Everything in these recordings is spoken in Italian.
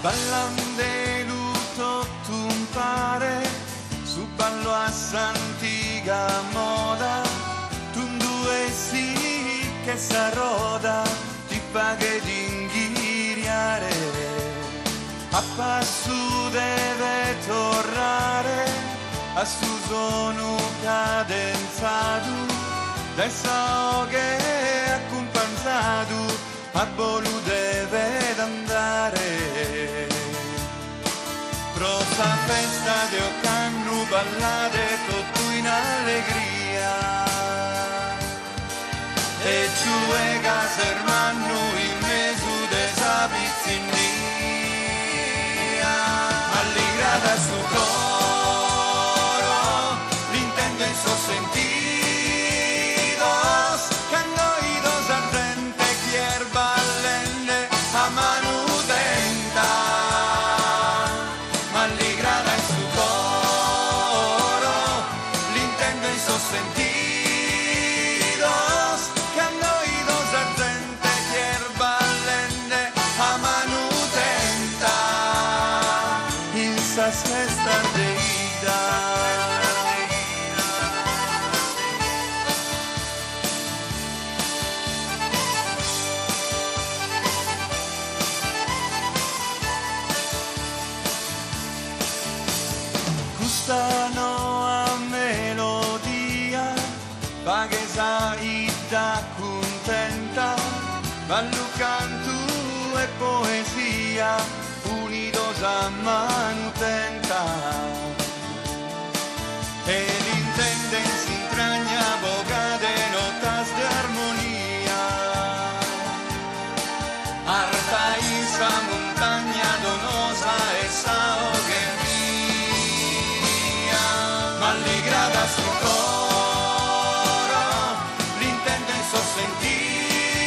ballande luto tumpare, su ballo a s'antica moda, tu due sì che sa roda, ti paghe di inghiriare, a passo deve tornare, a su sono cadenzato, dai so che accompagnato, a Bolu deve andare. Prosa festa de Occannu ballate tutto in allegria, e giù casa hermano in mezzo de sa pizzinnia, alligrata su coro, l'intendo in sos sentidos, candoidos ardente chier ballende a manu tenta, alligrata in su coro, l'intendo in sos sentidos, candoidos ardente chier ballende a manu tenta, in sas festa deida. Gustano a melodia, fa che sai da contenta, ballo canto e poesia, unidos a manutenta, e l'intenden si intragna boca de notas de armonia, arta in sa montagna donosa e sao che alligrata su coro, l'intendo in sos sentidos,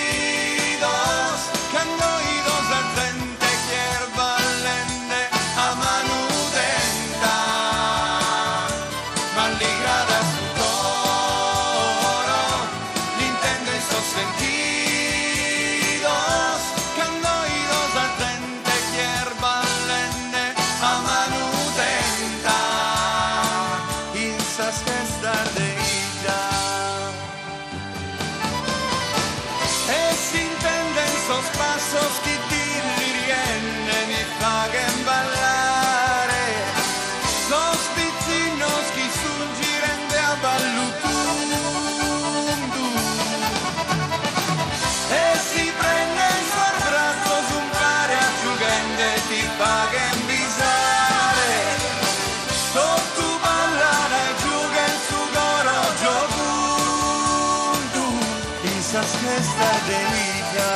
candoidos ardente chier ballende a manu tenta, alligrata su coro, l'intendo in sos sentidos, candoidos ardente chier ballende a manu tenta, sas festa deida, e si intende in sos pasos chi dirli rienne mi paguen ballare, sos pizzinos chi surgirende a ballutundu, e si prende in suo braccio un pare a giugende ti paguen bisare, sotto ballare sas festa deida.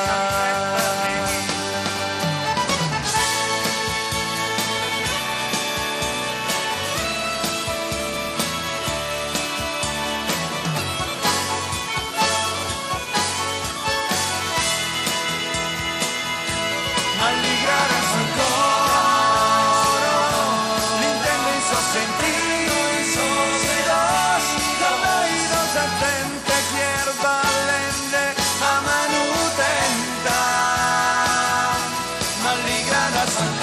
Alligrata sul coro, l'intendo in sos sentidos, candoidos ardente chier ballende a manu tenta, alligrata sul